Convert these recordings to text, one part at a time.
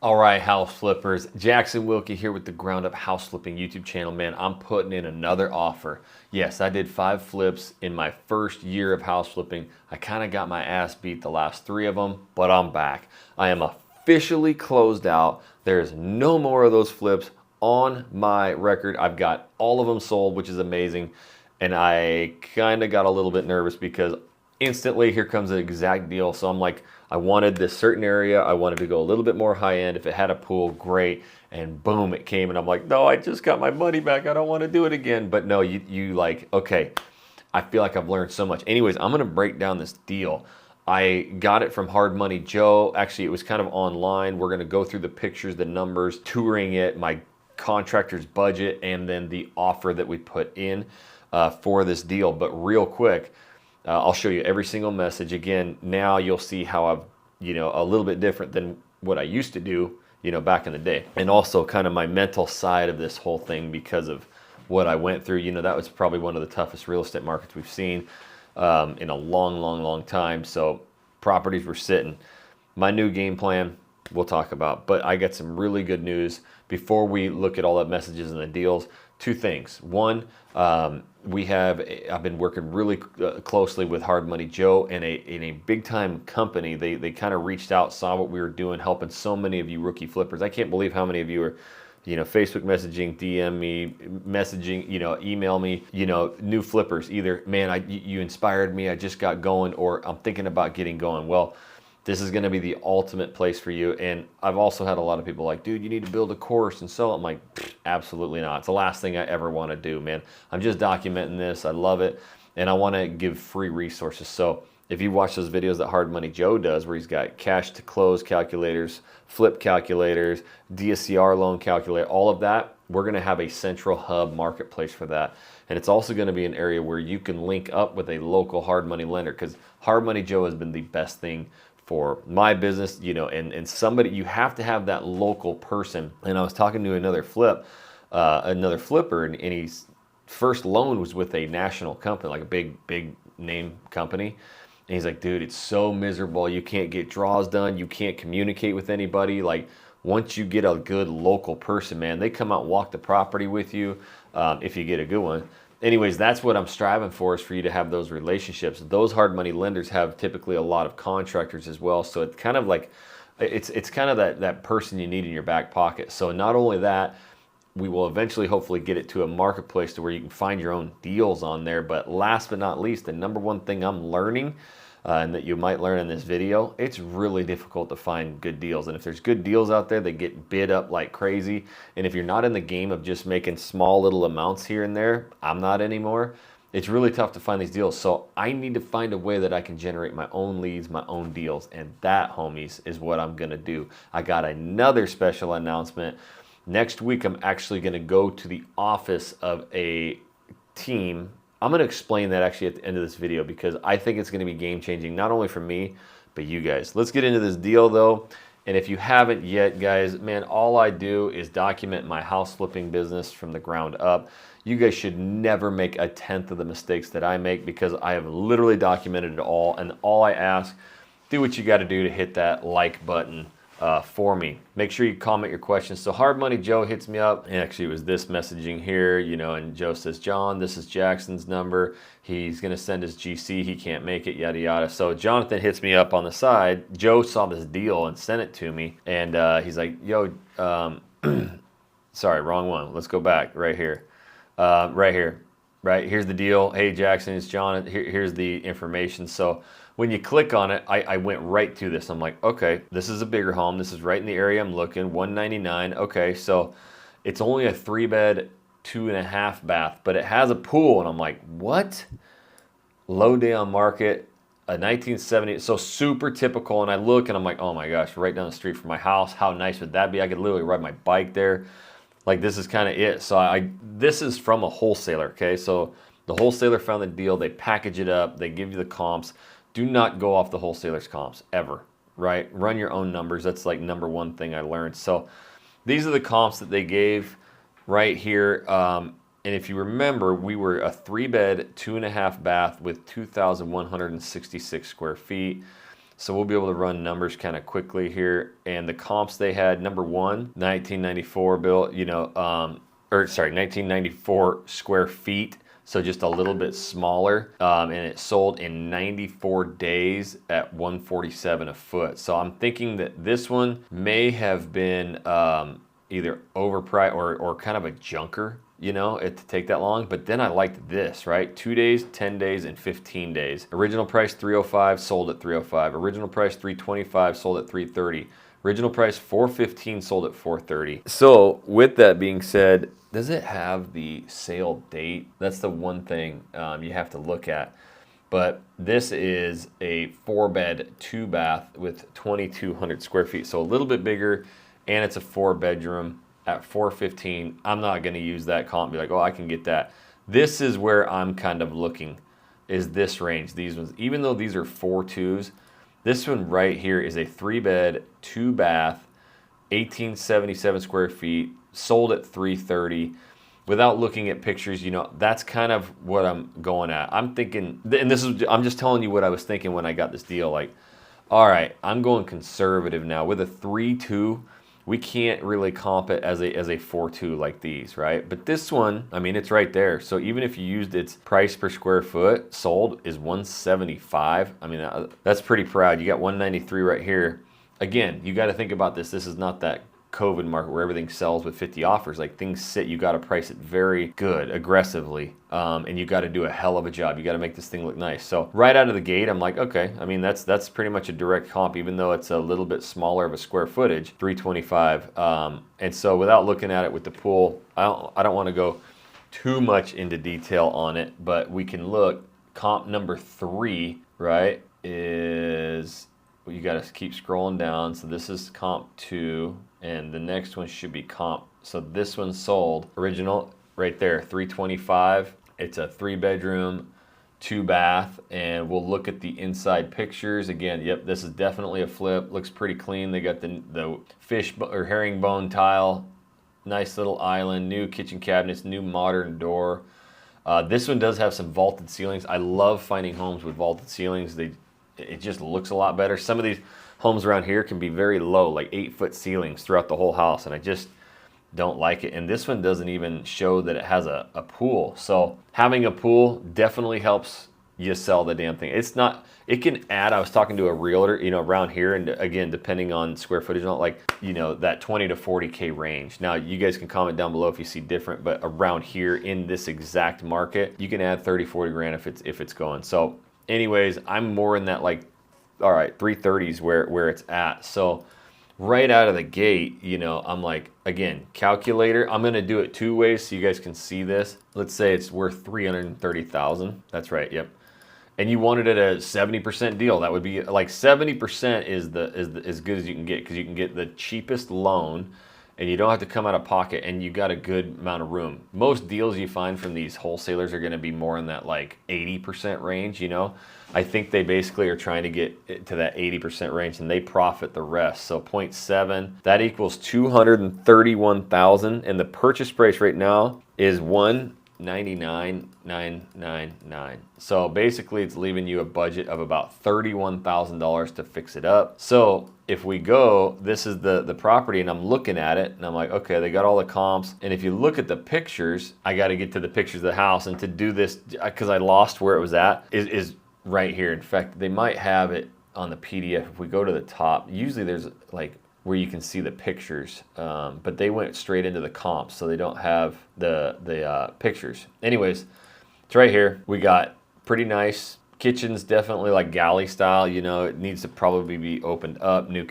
All right, house flippers. Jackson Wilkie here with the Ground Up House Flipping YouTube channel. Man, I'm putting in another offer. Yes, I did 5 flips in my first year of house flipping. I kind of got my ass beat the last 3 of them, but I'm back. I am officially closed out. There's no more of those flips on my record. I've got all of them sold, which is amazing. And I kind of got a little bit nervous because instantly here comes the exact deal. So I'm like, I wanted this certain area. I wanted to go a little bit more high end. If it had a pool, great. And boom, it came. And I'm like, no, I just got my money back. I don't want to do it again. But no, you like, okay, I feel like I've learned so much. Anyways, I'm going to break down this deal. I got it from Hard Money Joe. Actually, it was kind of online. We're going to go through the pictures, the numbers, touring it, my contractor's budget, and then the offer that we put in for this deal. But real quick, I'll show you every single message. Again, now you'll see how I've, a little bit different than what I used to do, back in the day. And also kind of my mental side of this whole thing because of what I went through. That was probably one of the toughest real estate markets we've seen in a long time. So properties were sitting. My new game plan, we'll talk about. But I got some really good news before we look at all the messages and the deals. 2 things. One, I've been working really closely with Hard Money Joe and a big time company. They kind of reached out, saw what we were doing, helping so many of you rookie flippers. I can't believe how many of you are, Facebook messaging, DM me, messaging, email me, new flippers. Either, man, you inspired me, I just got going, or I'm thinking about getting going. Well, this is going to be the ultimate place for you. And I've also had a lot of people like, dude, you need to build a course and so. I'm like, absolutely not. It's the last thing I ever want to do, man. I'm just documenting this. I love it. And I want to give free resources. So if you watch those videos that Hard Money Joe does, where he's got cash to close calculators, flip calculators, DSCR loan calculator, all of that, we're going to have a central hub marketplace for that. And it's also going to be an area where you can link up with a local hard money lender, because Hard Money Joe has been the best thing for my business, and somebody, you have to have that local person. And I was talking to another flipper, and his first loan was with a national company, like a big name company. And he's like, dude, it's so miserable. You can't get draws done. You can't communicate with anybody. Like, once you get a good local person, man, they come out and walk the property with you, if you get a good one. Anyways, that's what I'm striving for, is for you to have those relationships. Those hard money lenders have typically a lot of contractors as well. So it's kind of like, it's kind of that person you need in your back pocket. So not only that, we will eventually hopefully get it to a marketplace to where you can find your own deals on there. But last but not least, the number one thing I'm learning, and that you might learn in this video, it's really difficult to find good deals. And if there's good deals out there, they get bid up like crazy. And if you're not in the game of just making small little amounts here and there, I'm not anymore, it's really tough to find these deals. So I need to find a way that I can generate my own leads, my own deals. And that, homies, is what I'm gonna do. I got another special announcement. Next week, I'm actually gonna go to the office of a team. I'm going to explain that actually at the end of this video, because I think it's going to be game changing, not only for me, but you guys. Let's get into this deal though. And if you haven't yet, guys, man, all I do is document my house flipping business from the ground up. You guys should never make a tenth of the mistakes that I make, because I have literally documented it all. And all I ask, do what you got to do to hit that like button for me. Make sure you comment your questions. So Hard Money Joe hits me up, and actually it was this messaging here, and Joe says, John, this is Jackson's number. He's going to send his GC. He can't make it, yada, yada. So Jonathan hits me up on the side. Joe saw this deal and sent it to me. And he's like, yo, sorry, wrong one. Let's go back right here. Right, here's the deal. Hey, Jackson, it's John. Here's the information. So when you click on it, I went right to this. I'm like, okay, this is a bigger home. This is right in the area I'm looking, 199. Okay, so it's only a 3-bed, 2.5 bath, but it has a pool. And I'm like, what? Low day on market, a 1970. So super typical. And I look and I'm like, oh my gosh, right down the street from my house. How nice would that be? I could literally ride my bike there. Like, this is kind of it. So this is from a wholesaler, okay? So the wholesaler found the deal. They package it up. They give you the comps. Do not go off the wholesaler's comps, ever, right? Run your own numbers. That's like number one thing I learned. So these are the comps that they gave right here. And if you remember, we were a 3-bed, 2.5 bath with 2,166 square feet. So we'll be able to run numbers kind of quickly here. And the comps they had, number one, 1994 built, 1994 square feet. So just a little bit smaller, and it sold in 94 days at 147 a foot. So I'm thinking that this one may have been either overpriced or kind of a junker, it to take that long. But then I liked this, right? 2 days, 10 days, and 15 days. Original price 305, sold at 305. Original price 325, sold at 330. Original price 415, sold at 430. So with that being said, does it have the sale date? That's the one thing you have to look at. But this is a 4-bed, 2-bath with 2,200 square feet. So a little bit bigger, and it's a 4-bedroom at 415. I'm not going to use that comp and be like, oh, I can get that. This is where I'm kind of looking, is this range. These ones, even though these are 4.2s, this one right here is a 3-bed, 2-bath, 1,877 square feet, sold at 330. Without looking at pictures, that's kind of what I'm going at. I'm thinking, and I'm just telling you what I was thinking when I got this deal. Like, all right, I'm going conservative now. With a 3.2, we can't really comp it as a 4.2 like these, right? But this one, I mean, it's right there. So even if you used its price per square foot sold is 175. I mean, that's pretty proud. You got 193 right here. Again, you got to think about this. This is not that COVID market where everything sells with 50 offers. Like, things sit, you got to price it very good, aggressively, and you got to do a hell of a job. You got to make this thing look nice. So right out of the gate, I'm like, okay, I mean, that's pretty much a direct comp, even though it's a little bit smaller of a square footage, 325. And so without looking at it with the pool, I don't want to go too much into detail on it, but we can look. Comp number 3, right, is, well, you got to keep scrolling down. So this is comp 2. And the next one should be comp. So this one sold, original right there, 325. It's a 3-bedroom, 2-bath, and we'll look at the inside pictures. Again, yep, this is definitely a flip. Looks pretty clean. They got the fish or herringbone tile, nice little island, new kitchen cabinets, new modern door. This one does have some vaulted ceilings. I love finding homes with vaulted ceilings. It just looks a lot better. Some of these homes around here can be very low, like 8-foot ceilings throughout the whole house, and I just don't like it. And this one doesn't even show that it has a pool. So having a pool definitely helps you sell the damn thing. It can add, I was talking to a realtor, around here, and again, depending on square footage, that 20 to 40K range. Now, you guys can comment down below if you see different, but around here in this exact market, you can add 30, 40 grand if it's going. So anyways, I'm more in that, like, all right, 330s where it's at. So right out of the gate, I'm like, again, calculator, I'm going to do it 2 ways so you guys can see this. Let's say it's worth 330,000. That's right. Yep. And you wanted it a 70% deal. That would be like 70% is as good as you can get, because you can get the cheapest loan and you don't have to come out of pocket, and you got a good amount of room. Most deals you find from these wholesalers are going to be more in that like 80% range, I think they basically are trying to get it to that 80% range, and they profit the rest. So 0.7, that equals 231,000, and the purchase price right now is 199,999. So basically it's leaving you a budget of about $31,000 to fix it up. So if we go, this is the property, and I'm looking at it and I'm like, okay, they got all the comps. And if you look at the pictures, I got to get to the pictures of the house, and to do this, because I lost where it was at, is right here. In fact, they might have it on the PDF. If we go to the top, usually there's like where you can see the pictures, but they went straight into the comps, so they don't have the pictures. Anyways, it's right here. We got pretty nice kitchen's, definitely like galley style. It needs to probably be opened up. New,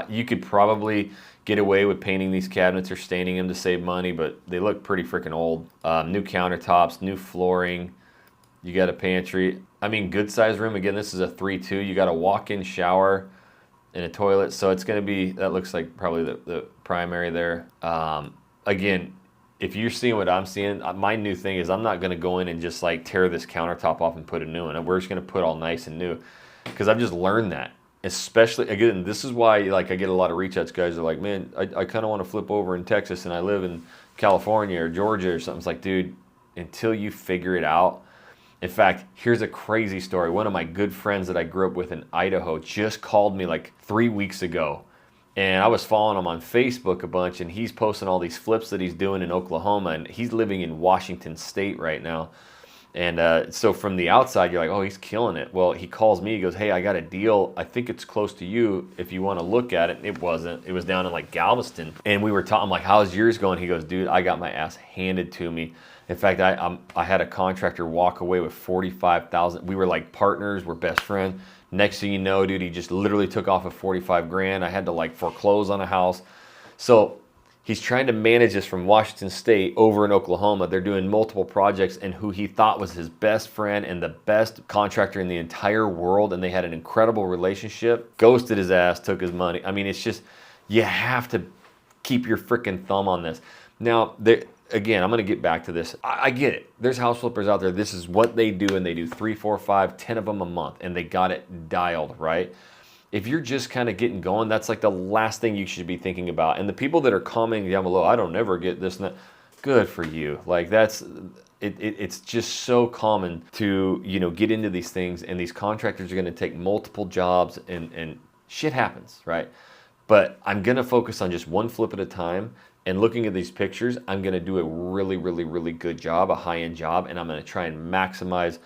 you could probably get away with painting these cabinets or staining them to save money, but they look pretty freaking old. New countertops, new flooring. You got a pantry. I mean, good size room. Again, this is a 3.2. You got a walk-in shower and a toilet. So it's going to be, that looks like probably the primary there. Again, if you're seeing what I'm seeing, my new thing is I'm not going to go in and just like tear this countertop off and put a new one. We're just going to put all nice and new, because I've just learned that. Especially, again, this is why like I get a lot of reach outs. Guys are like, man, I kind of want to flip over in Texas and I live in California or Georgia or something. It's like, dude, until you figure it out, In fact, here's a crazy story. One of my good friends that I grew up with in Idaho just called me like 3 weeks ago. And I was following him on Facebook a bunch, and he's posting all these flips that he's doing in Oklahoma, and he's living in Washington State right now. And so from the outside, you're like, oh, he's killing it. Well, he calls me, he goes, hey, I got a deal. I think it's close to you if you want to look at it. It wasn't. It was down in like Galveston. And we were talking, I'm like, how's yours going? He goes, dude, I got my ass handed to me. In fact, I had a contractor walk away with $45,000. We were like partners, we're best friends. Next thing you know, dude, he just literally took off of 45 grand. I had to like foreclose on a house. So he's trying to manage this from Washington State over in Oklahoma. They're doing multiple projects, and who he thought was his best friend and the best contractor in the entire world, and they had an incredible relationship, ghosted his ass, took his money. I mean, it's just, you have to keep your freaking thumb on this. Now, again, I'm going to get back to this. I get it. There's house flippers out there. This is what they do, and they do 3, 4, 5, 10 of them a month, and they got it dialed, right? If you're just kind of getting going, that's like the last thing you should be thinking about. And the people that are commenting down below, I don't ever get this and that, good for you. Like it's just so common to, get into these things, and these contractors are going to take multiple jobs, and shit happens, right? But I'm going to focus on just one flip at a time. And looking at these pictures, I'm going to do a really, really, really good job, a high-end job, and I'm going to try and maximize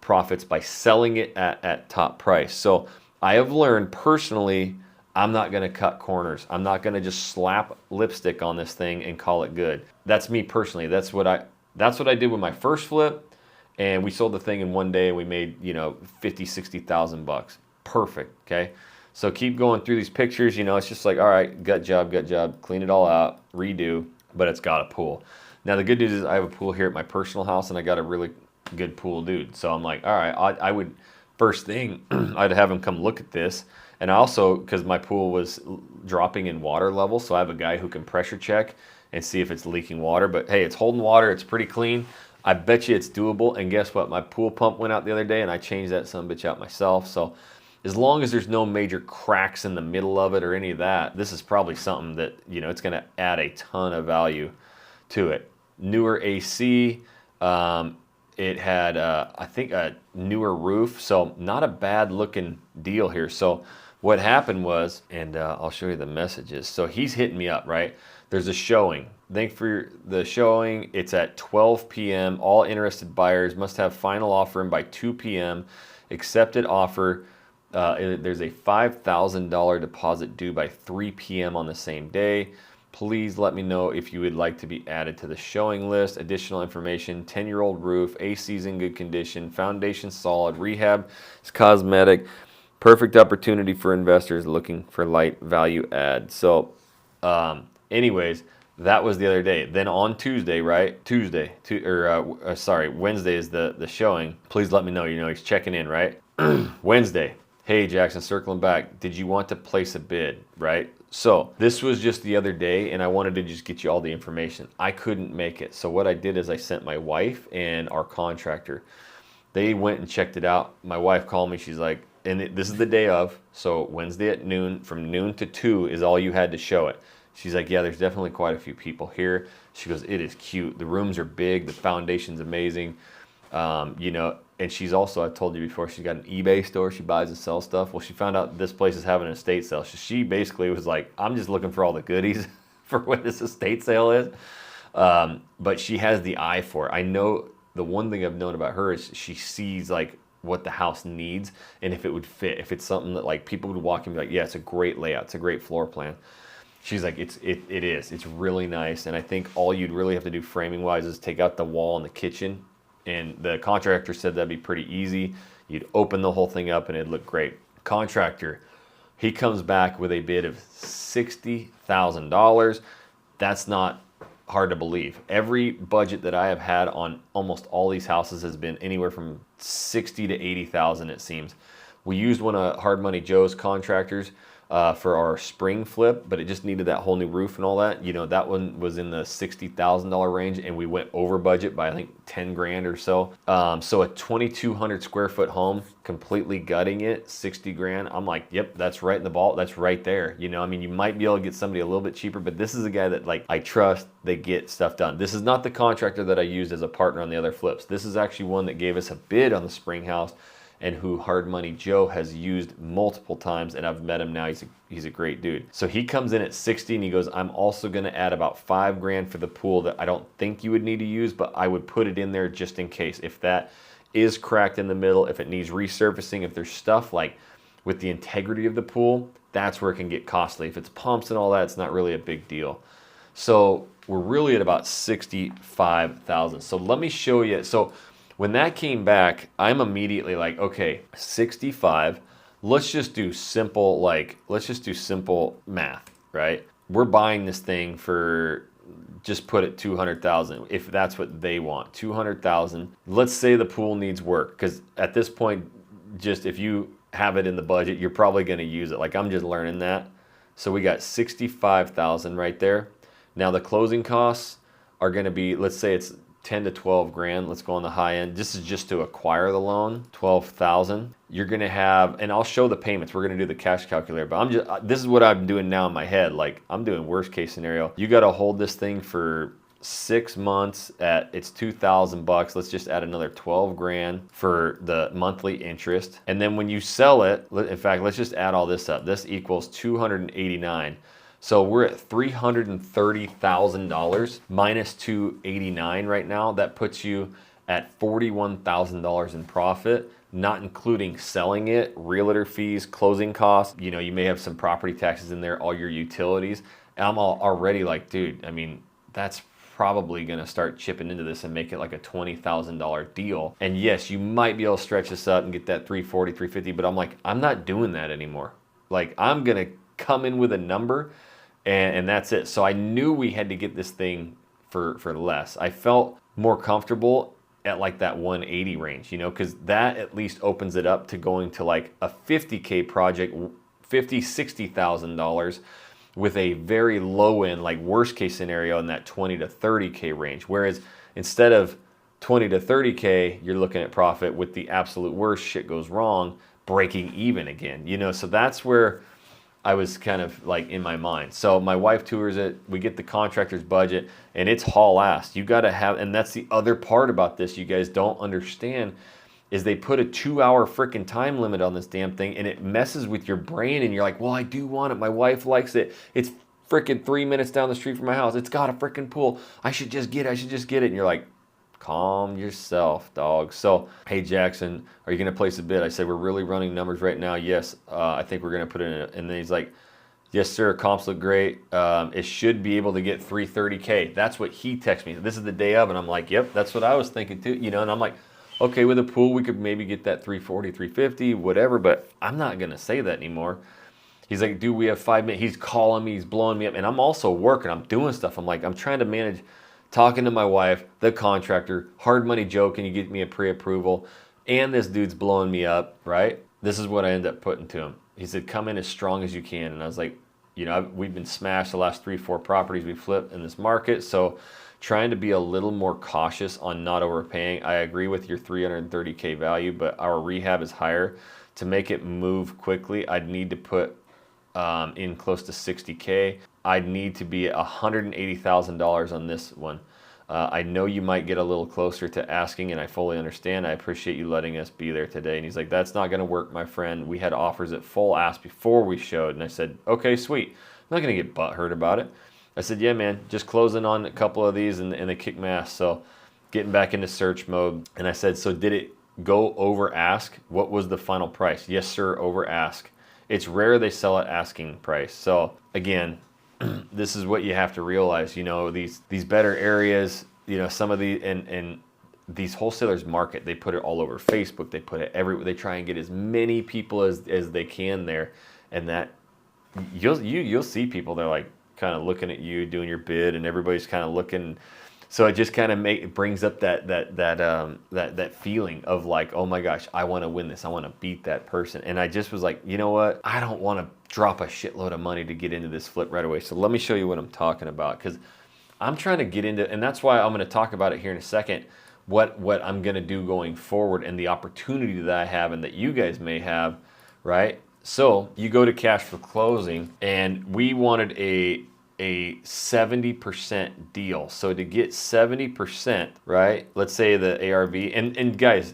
profits by selling it at top price. So I have learned personally, I'm not going to cut corners. I'm not going to just slap lipstick on this thing and call it good. That's me personally. That's what I did with my first flip, and we sold the thing in one day, and we made 50, 60,000 bucks. Perfect. Okay. So keep going through these pictures, it's just like, all right, gut job, clean it all out, redo, but it's got a pool. Now the good news is I have a pool here at my personal house, and I got a really good pool dude. So I'm like, all right, I would, first thing, I'd have him come look at this. And also, because my pool was dropping in water level, so I have a guy who can pressure check and see if it's leaking water. But hey, it's holding water, it's pretty clean. I bet you it's doable. And guess what? My pool pump went out the other day, and I changed that son of a bitch out myself. So as long as there's no major cracks in the middle of it or any of that, this is probably something that, it's going to add a ton of value to it. Newer AC, it had, I think, a newer roof, so not a bad looking deal here. So what happened was, and I'll show you the messages. So he's hitting me up, right? There's a showing. Thanks for the showing. It's at 12 p.m. All interested buyers must have final offer in by 2 p.m. Accepted offer. There's a $5,000 deposit due by 3 p.m. on the same day. Please let me know if you would like to be added to the showing list. Additional information: 10-year-old roof, AC's in good condition, foundation solid, rehab is cosmetic. Perfect opportunity for investors looking for light value add. So, anyways, that was the other day. Then on Tuesday, right? Wednesday is the showing. Please let me know. He's checking in, right? Wednesday. Hey, Jackson, circling back. Did you want to place a bid, right? So this was just the other day, and I wanted to just get you all the information. I couldn't make it. So what I did is I sent my wife and our contractor. They went and checked it out. My wife called me. She's like, this is the day of. So Wednesday at noon, from noon to 2 is all you had to show it. She's like, yeah, there's definitely quite a few people here. She goes, it is cute. The rooms are big. The foundation's amazing. And she's also, I told you before, she's got an eBay store. She buys and sells stuff. Well, she found out this place is having an estate sale. She basically was like, I'm just looking for all the goodies for when this estate sale is. But she has the eye for it. I know the one thing I've known about her is she sees like what the house needs and if it would fit. If it's something that like people would walk in and be like, yeah, it's a great layout. It's a great floor plan. She's like, it is. It's really nice. And I think all you'd really have to do framing wise is take out the wall in the kitchen. And the contractor said that'd be pretty easy. You'd open the whole thing up and it'd look great. Contractor, he comes back with a bid of $60,000. That's not hard to believe. Every budget that I have had on almost all these houses has been anywhere from 60 to 80,000, it seems. We used one of Hard Money Joe's contractors. for our spring flip, but it just needed that whole new roof and all that. You know, that one was in the $60,000 range, and we went over budget by I think 10 grand or so. So a 2,200 square foot home, completely gutting it, 60 grand. I'm like, yep, that's right in the ball. That's right there. You know, I mean, you might be able to get somebody a little bit cheaper, but this is a guy that like I trust. They get stuff done. This is not the contractor that I used as a partner on the other flips. This is actually one that gave us a bid on the spring house, and who Hard Money Joe has used multiple times, and I've met him now. He's a great dude. So he comes in at 60 and he goes, I'm also gonna add about 5 grand for the pool that I don't think you would need to use, but I would put it in there just in case. If that is cracked in the middle, if it needs resurfacing, if there's stuff like with the integrity of the pool, that's where it can get costly. If it's pumps and all that, it's not really a big deal. So we're really at about 65,000. So let me show you. So when that came back, I'm immediately like, okay, 65. Let's just do simple, math, right? We're buying this thing for, just put it 200,000 if that's what they want, 200,000. Let's say the pool needs work, because at this point, just if you have it in the budget, you're probably going to use it. Like, I'm just learning that. So we got 65,000 right there. Now the closing costs are going to be, let's say it's 10 to 12 grand. Let's go on the high end. This is just to acquire the loan, 12,000. You're going to have, and I'll show the payments. We're going to do the cash calculator, but this is what I'm doing now in my head. Like, I'm doing worst case scenario. You got to hold this thing for 6 months at it's $2,000. Let's just add another 12 grand for the monthly interest. And then when you sell it, in fact, let's just add all this up. This equals 289. So we're at $330,000 minus 289 right now. That puts you at $41,000 in profit, not including selling it, realtor fees, closing costs. You know, you may have some property taxes in there, all your utilities. And I'm already like, dude, I mean, that's probably going to start chipping into this and make it like a $20,000 deal. And yes, you might be able to stretch this up and get that 340, 350, but I'm like, I'm not doing that anymore. Like, I'm going to come in with a number, and that's it. So I knew we had to get this thing for less. I felt more comfortable at like that 180 range, you know, because that at least opens it up to going to like a 50K project, $60,000 with a very low end, like worst case scenario in that 20 to 30K range. Whereas instead of 20 to 30K, you're looking at profit with the absolute worst, shit goes wrong, breaking even again, you know. So that's where I was kind of like in my mind. So my wife tours it, we get the contractor's budget, and it's haul ass. You got to have, and that's the other part about this you guys don't understand, is they put a 2-hour freaking time limit on this damn thing, and it messes with your brain, and you're like, well, I do want it. My wife likes it. It's freaking 3 minutes down the street from my house. It's got a freaking pool. I should just get it. And you're like, calm yourself, dog. So, hey, Jackson, are you going to place a bid? I said, we're really running numbers right now. Yes, I think we're going to put it in. And then he's like, yes, sir, comps look great. It should be able to get 330K. That's what he texted me. This is the day of, and I'm like, yep, that's what I was thinking too. You know, and I'm like, okay, with a pool, we could maybe get that 340, 350, whatever, but I'm not going to say that anymore. He's like, dude, we have 5 minutes. He's calling me. He's blowing me up. And I'm also working. I'm doing stuff. I'm like, I'm trying to manage talking to my wife, the contractor, Hard Money Joe, can you get me a pre-approval? And this dude's blowing me up, right? This is what I end up putting to him. He said, come in as strong as you can. And I was like, you know, we've been smashed the last 3-4 properties we flipped in this market. So trying to be a little more cautious on not overpaying. I agree with your 330K value, but our rehab is higher. To make it move quickly, I'd need to put in close to 60K. I'd need to be $180,000 on this one. I know you might get a little closer to asking, and I fully understand. I appreciate you letting us be there today. And he's like, that's not going to work, my friend. We had offers at full ask before we showed. And I said, okay, sweet. I'm not going to get butthurt about it. I said, yeah, man, just closing on a couple of these, and they kick my ass. So getting back into search mode. And I said, so did it go over ask? What was the final price? Yes, sir, over ask. It's rare they sell at asking price. So again, this is what you have to realize, you know, these better areas, you know, some of the, and these wholesalers market, they put it all over Facebook. They put it everywhere. They try and get as many people as they can there. And that you'll see people, they're like kind of looking at you doing your bid, and everybody's kind of looking. So it just kind of brings up that feeling of like, oh my gosh, I want to win this. I want to beat that person. And I just was like, you know what? I don't want to drop a shitload of money to get into this flip right away. So let me show you what I'm talking about, because I'm trying to get into, and that's why I'm going to talk about it here in a second, what I'm going to do going forward and the opportunity that I have and that you guys may have, right? So you go to cash for closing, and we wanted a 70% deal. So to get 70%, right? Let's say the ARV, and guys,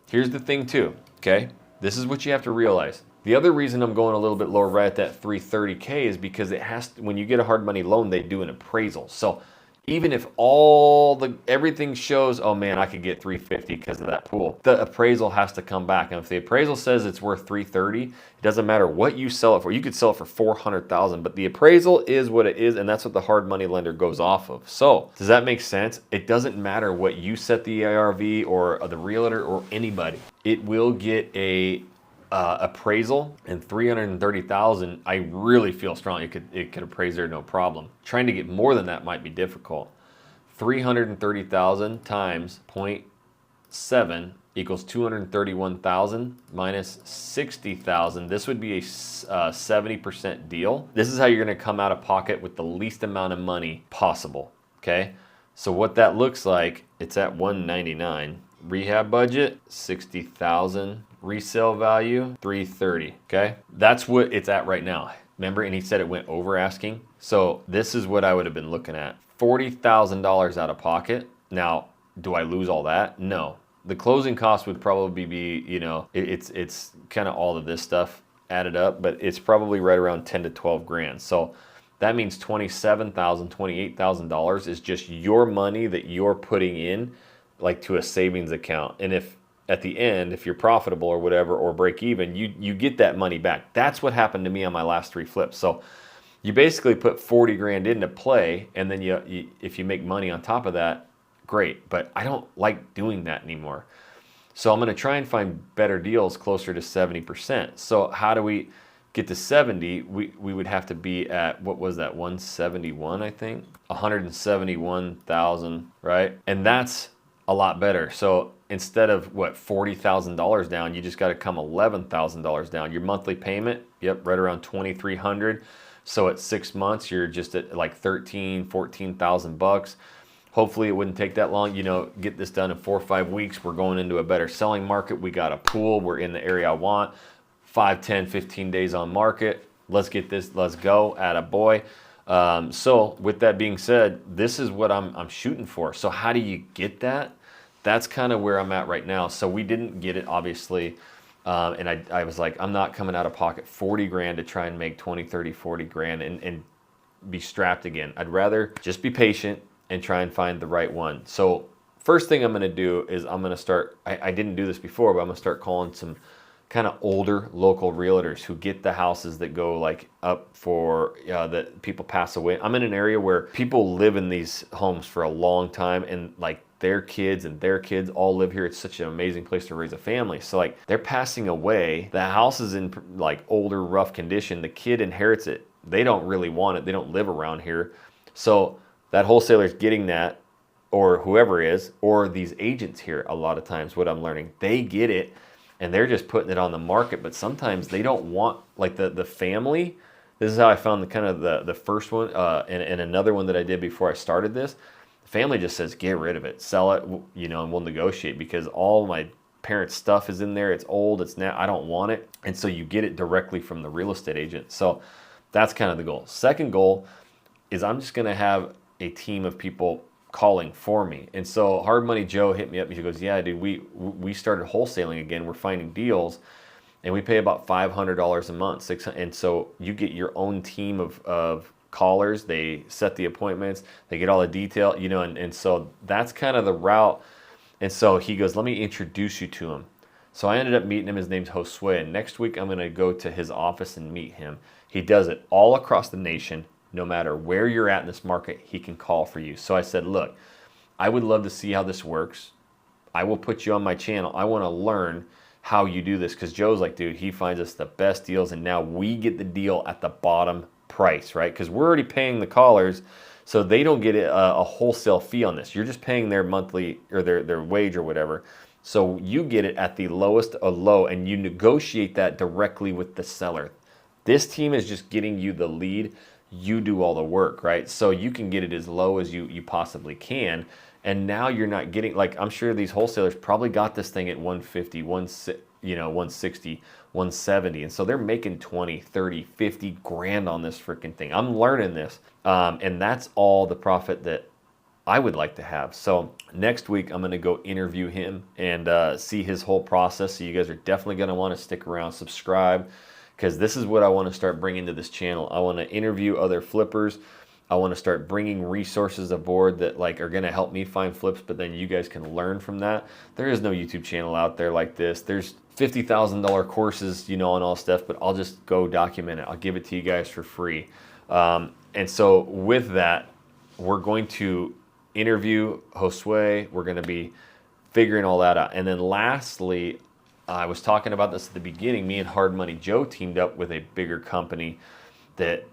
here's the thing too, okay? This is what you have to realize. The other reason I'm going a little bit lower right at that 330K is because it has to, when you get a hard money loan, they do an appraisal. So even if everything shows, oh man, I could get 350 because of that pool, the appraisal has to come back. And if the appraisal says it's worth 330, it doesn't matter what you sell it for. You could sell it for 400,000, but the appraisal is what it is, and that's what the hard money lender goes off of. So does that make sense? It doesn't matter what you set the ARV or the realtor or anybody. It will get a appraisal, and 330,000, I really feel strong it could appraise there no problem. Trying to get more than that might be difficult. 330,000 times 0.7 equals 231,000 minus 60,000. This would be a 70% deal. This is how you're going to come out of pocket with the least amount of money possible. Okay, so what that looks like, it's at 199. Rehab budget 60,000. Resale value 330. Okay, that's what it's at right now. Remember, and he said it went over asking. So this is what I would have been looking at: $40,000 out of pocket. Now, do I lose all that? No. The closing cost would probably be, you know, it's kind of all of this stuff added up, but it's probably right around 10 to 12 grand. So that means $27,000, $28,000 is just your money that you're putting in, like to a savings account. And if at the end, if you're profitable or whatever, or break even, you get that money back. That's what happened to me on my last 3 flips. So you basically put 40 grand into play, and then if you make money on top of that, great. But I don't like doing that anymore. So I'm going to try and find better deals closer to 70%. So how do we get to 70? We would have to be at, what was that, 171, I think? 171,000, right? And that's a lot better. So instead of what, $40,000 down, you just got to come $11,000 down. Your monthly payment, yep, right around $2,300. So at 6 months, you're just at like 14,000 bucks. Hopefully it wouldn't take that long. You know, get this done in 4 or 5 weeks. We're going into a better selling market. We got a pool. We're in the area I want. 5, 10, 15 days on market. Let's get this. Let's go. Attaboy. So with that being said, this is what I'm shooting for. So how do you get that? That's kind of where I'm at right now. So we didn't get it, obviously. And I was like, I'm not coming out of pocket 40 grand to try and make 20, 30, 40 grand and be strapped again. I'd rather just be patient and try and find the right one. So first thing I'm going to do is I'm going to start, I didn't do this before, but I'm going to start calling some kind of older local realtors who get the houses that go like up for that people pass away. I'm in an area where people live in these homes for a long time, and like their kids and their kids all live here. It's such an amazing place to raise a family. So like they're passing away. The house is in like older, rough condition. The kid inherits it. They don't really want it. They don't live around here. So that wholesaler's getting that, or whoever is, or these agents here, a lot of times what I'm learning, they get it and they're just putting it on the market. But sometimes they don't want, like the family. This is how I found the first one and another one that I did before I started this. The family just says, get rid of it, sell it, you know, and we'll negotiate, because all my parents' stuff is in there. It's old. It's now, I don't want it. And so you get it directly from the real estate agent. So that's kind of the goal. Second goal is I'm just going to have a team of people calling for me. And so Hard Money Joe hit me up. He goes, yeah, dude, we started wholesaling again. We're finding deals, and we pay about $500 a month. $600, and so you get your own team of callers. They set the appointments. They get all the detail, you know, and so that's kind of the route. And so he goes, let me introduce you to him. So I ended up meeting him. His name's Josue. And next week I'm going to go to his office and meet him. He does it all across the nation. No matter where you're at in this market, he can call for you. So I said, look, I would love to see how this works. I will put you on my channel. I want to learn how you do this, because Joe's like, dude, he finds us the best deals, and now we get the deal at the bottom price, right? Because we're already paying the callers So they don't get a wholesale fee on this. You're just paying their monthly or their wage or whatever. So you get it at the lowest of low, and you negotiate that directly with the seller. This team is just getting you the lead. You do all the work, right? So you can get it as low as you possibly can. And now you're not getting, like, I'm sure these wholesalers probably got this thing at 150, 160, 170. And so they're making 20, 30, 50 grand on this freaking thing. I'm learning this. And that's all the profit that I would like to have. So next week, I'm going to go interview him and see his whole process. So you guys are definitely going to want to stick around, subscribe, because this is what I want to start bringing to this channel. I want to interview other flippers. I want to start bringing resources aboard that like are going to help me find flips, but then you guys can learn from that. There is no YouTube channel out there like this. There's $50,000 courses, you know, on all stuff, but I'll just go document it. I'll give it to you guys for free. And so with that, we're going to interview Josue. We're going to be figuring all that out. And then lastly, I was talking about this at the beginning. Me and Hard Money Joe teamed up with a bigger company that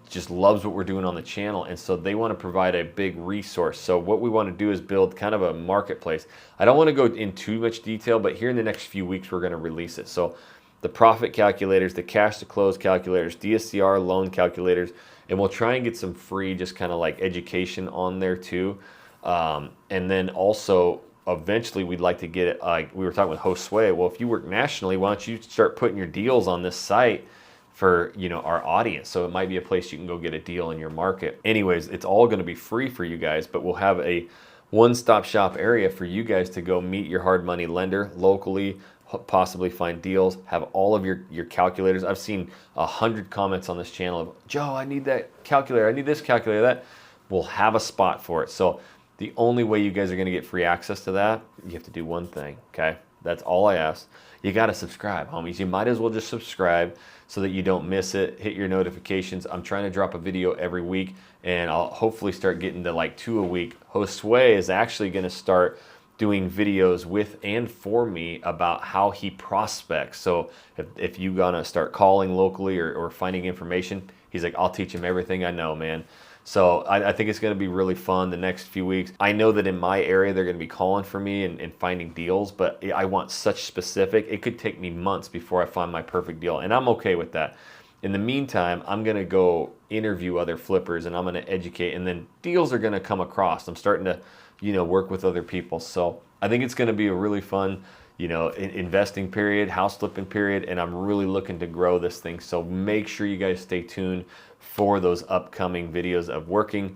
just loves what we're doing on the channel. And so they want to provide a big resource. So what we want to do is build kind of a marketplace. I don't want to go in too much detail, but here in the next few weeks, we're going to release it. So the profit calculators, the cash to close calculators, DSCR loan calculators, and we'll try and get some free just kind of like education on there too. And then also eventually we'd like to get it, like we were talking with Josue, well, if you work nationally, why don't you start putting your deals on this site for, you know, our audience? So it might be a place you can go get a deal in your market. Anyways, it's all going to be free for you guys, but we'll have a one-stop shop area for you guys to go meet your hard money lender locally, possibly find deals, have all of your calculators. I've seen 100 comments on this channel of, Joe, I need that calculator, I need this calculator, that. We'll have a spot for it. So the only way you guys are going to get free access to that, you have to do one thing, okay? That's all I ask. You got to subscribe, homies. You might as well just subscribe so that you don't miss it. Hit your notifications. I'm trying to drop a video every week, and I'll hopefully start getting to like 2 a week. Josue is actually going to start doing videos with and for me about how he prospects. So if you gonna start calling locally or finding information, he's like, I'll teach him everything I know, man. So I think it's going to be really fun the next few weeks. I know that in my area, they're going to be calling for me and finding deals, but I want such specific. It could take me months before I find my perfect deal, and I'm okay with that. In the meantime, I'm going to go interview other flippers, and I'm going to educate, and then deals are going to come across. I'm starting to, you know, work with other people. So I think it's going to be a really fun, you know, investing period, house flipping period, and I'm really looking to grow this thing. So make sure you guys stay tuned for those upcoming videos of working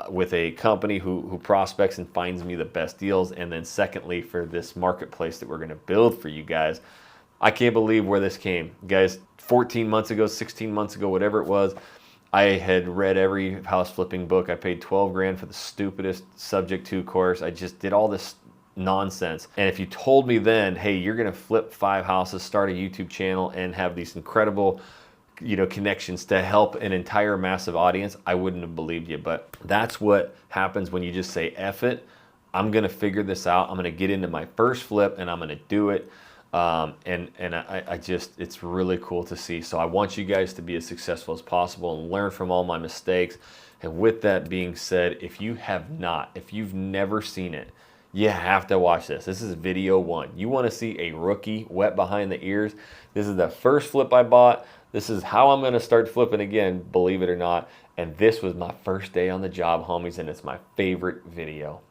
with a company who prospects and finds me the best deals. And then secondly, for this marketplace that we're going to build for you guys. I can't believe where this came. Guys, 14 months ago, 16 months ago, whatever it was, I had read every house flipping book. I paid 12 grand for the stupidest subject to course. I just did all this nonsense. And if you told me then, hey, you're going to flip 5 houses, start a YouTube channel, and have these incredible, you know, connections to help an entire massive audience, I wouldn't have believed you. But that's what happens when you just say, F it. I'm going to figure this out. I'm going to get into my first flip and I'm going to do it. I just, it's really cool to see. So I want you guys to be as successful as possible and learn from all my mistakes. And with that being said, if you've never seen it, you have to watch this. This is video 1. You want to see a rookie wet behind the ears? This is the first flip I bought. This is how I'm going to start flipping again, believe it or not. And this was my first day on the job, homies, and it's my favorite video.